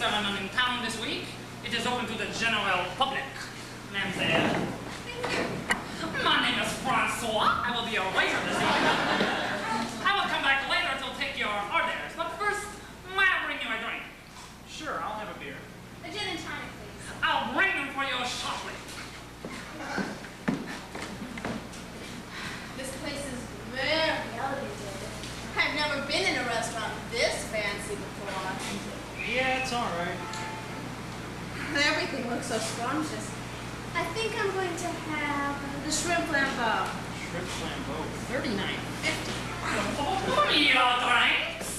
ceremony in town this week. It is open to the general public. Mademoiselle. My name is Francois. I will be your waiter this evening. I will come back later to take your orders. But first, may I bring you a drink? Sure, I'll have a beer. A gin and tonic, please. I'll bring them for you shortly. This place is very elevated. I've never been in a restaurant this fancy before. Yeah, it's all right. Everything looks so scrumptious. I think I'm going to have the shrimp flambeau. Shrimp flambeau, $39.50. Your drinks.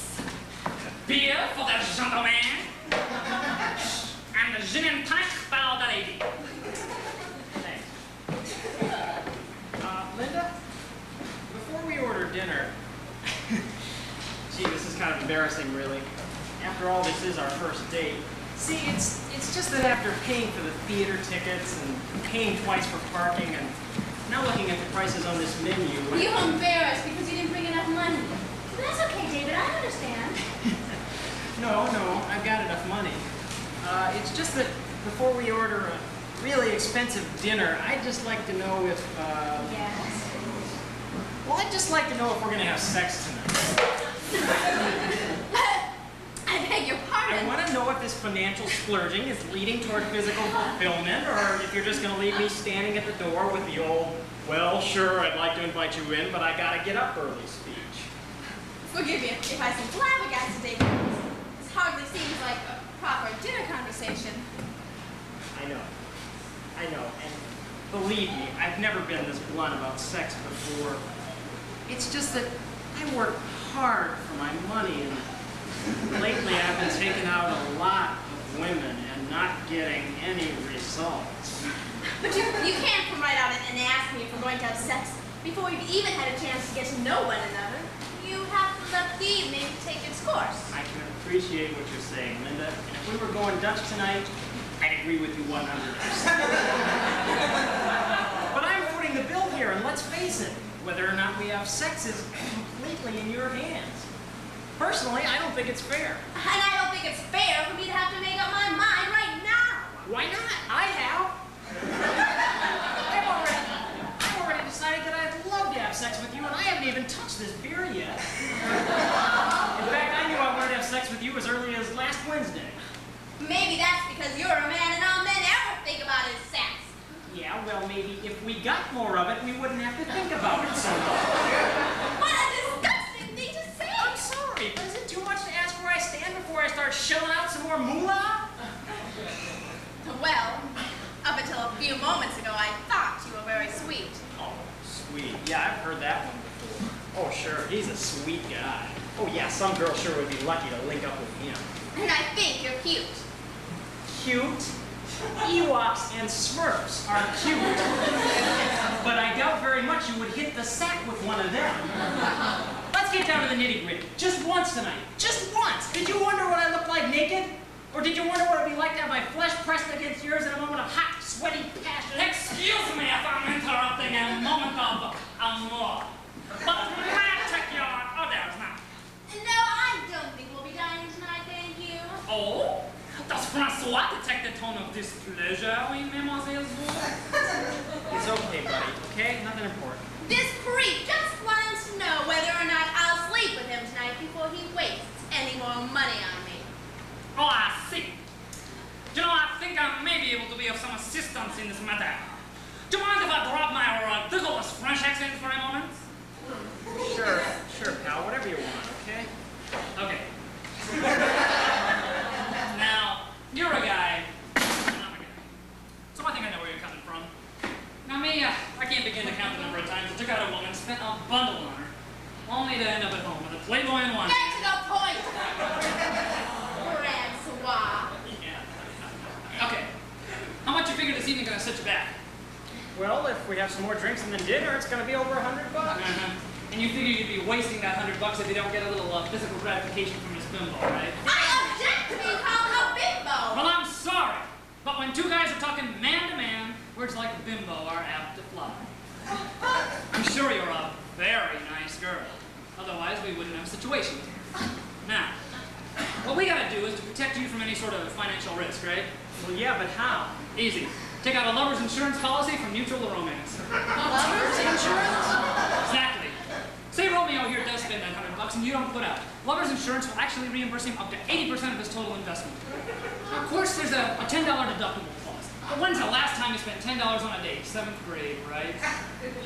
Beer for the gentleman. And the gin and tonic for the lady. Thanks. Linda, before we order dinner, gee, this is kind of embarrassing, really. After all, this is our first date. See, it's just that after paying for the theater tickets and paying twice for parking and now looking at the prices on this menu. You're embarrassed because you didn't bring enough money. That's okay, David. I understand. No, I've got enough money. It's just that before we order a really expensive dinner, I'd just like to know if, Yes? Well, I'd just like to know if we're going to have sex tonight. I beg your pardon. I want to know if this financial splurging is leading toward physical fulfillment, or if you're just going to leave me standing at the door with the old, well, sure, I'd like to invite you in, but I got to get up early speech. Forgive me if I seem flabbergasted, David. This hardly seems like a proper dinner conversation. I know, and believe me, I've never been this blunt about sex before. It's just that I work hard for my money, and lately I've been taking out a lot of women and not getting any results. But you can't come right out and ask me if we're going to have sex before we've even had a chance to get to know one another. You have to let the evening take its course. I can appreciate what you're saying, Linda. And if we were going Dutch tonight, I'd agree with you 100%. But I'm footing the bill here, and let's face it, whether or not we have sex is completely in your hands. Personally, I don't think it's fair. And I don't think it's fair for me to have to make up my mind right now. Why not? I have. I've already decided that I'd love to have sex with you, and I haven't even touched this beer yet. In fact, I knew I wanted to have sex with you as early as last Wednesday. Maybe that's because you're a man and all men ever think about is sex. Yeah, well, maybe if we got more of it, we wouldn't have to think about it so much. What a disgusting thing to say! I'm sorry, but is it too much to ask where I stand before I start shelling out some more moolah? Well, up until a few moments ago, I thought you were very sweet. Oh, sweet. Yeah, I've heard that one before. Oh, sure, he's a sweet guy. Oh, yeah, some girl sure would be lucky to link up with him. And I think you're cute. Cute? Ewoks and Smurfs are cute. But I doubt very much you would hit the sack with one of them. Let's get down to the nitty-gritty. Just once tonight. Just once. Did you wonder what I looked like naked? Or did you wonder what it'd be like to have my flesh pressed against yours in a moment of hot, sweaty passion? Excuse me if I'm interrupting a moment of amour. But may I take your orders now? No, I don't think we'll be dining tonight, thank you. Oh? Does Francois detect the tone of displeasure in Mademoiselle's voice? It's okay, buddy, okay? Nothing important. This creep just wanted to know whether or not I'll sleep with him tonight before he wastes any more money on me. Oh, I see. You know, I think I may be able to be of some assistance in this matter. Do you mind if I drop my ridiculous French accent for a moment? Sure, pal, whatever you want, okay? Okay. Now, you're a guy, and I'm a guy. So I think I know where you're coming from. Now me, I can't begin to count the number of times I took out a woman, spent a bundle on her, only to end up at home with a Playboy in one. Get to the point! Francois. Yeah. Okay. How much you figure this evening gonna set you back? Well, if we have some more drinks and then dinner, it's gonna be over $100. And you figure you'd be wasting that $100 if you don't get a little physical gratification from this bimbo, right? I object to being called a bimbo! Well, I'm sorry, but when two guys are talking man to man, words like bimbo are apt to fly. I'm sure you're a very nice girl. Otherwise, we wouldn't have situations here. Now, what we we gotta do is to protect you from any sort of financial risk, right? Well, yeah, but how? Easy. Take out a lover's insurance policy from Mutual to Romance. Lover's insurance? Exactly. Say Romeo here does spend that $100 and you don't put out. Lover's insurance will actually reimburse him up to 80% of his total investment. Now, of course, there's a $10 deductible clause. But when's the last time you spent $10 on a date? 7th grade, right?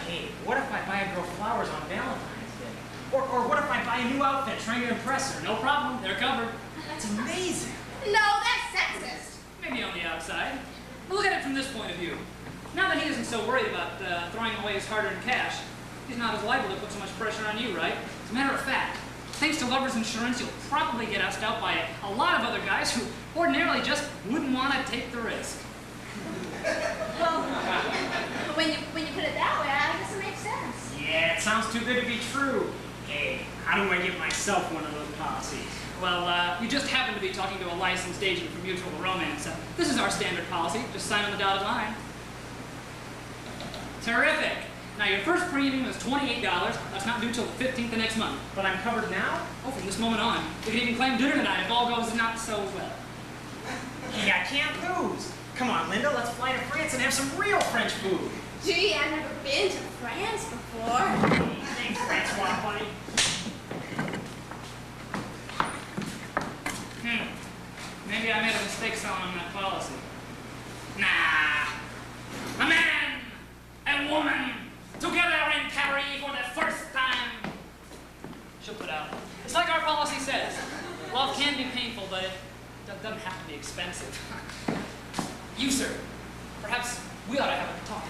Hey, what if I buy a girl flowers on Valentine's Day? Or what if I buy a new outfit trying to impress her? No problem. They're covered. That's amazing. No, that's sexist. Maybe on the outside. But look at it from this point of view. Now that he isn't so worried about throwing away his hard-earned cash, he's not as liable to put so much pressure on you, right? As a matter of fact, thanks to Lover's Insurance, you'll probably get asked out by a lot of other guys who ordinarily just wouldn't want to take the risk. Well, when you put it that way, I guess it makes sense. Yeah, it sounds too good to be true. Hey, how do I get myself one of those policies? Well, you just happen to be talking to a licensed agent from Mutual to Romance. This is our standard policy. Just sign on the dotted line. Terrific. Now, your first premium is $28. That's not due till the 15th of next month. But I'm covered now? Oh, from this moment on. You can even claim dinner tonight if all goes not so well. Hey, I can't lose. Come on, Linda, let's fly to France and have some real French food. Gee, I've never been to France before. Thanks, Francois, buddy. Maybe I made a mistake selling that policy. Nah. A man and woman together in Paris for the first time. She'll put out. It's like our policy says. Love can be painful, but it doesn't have to be expensive. You, sir, perhaps we ought to have a talk.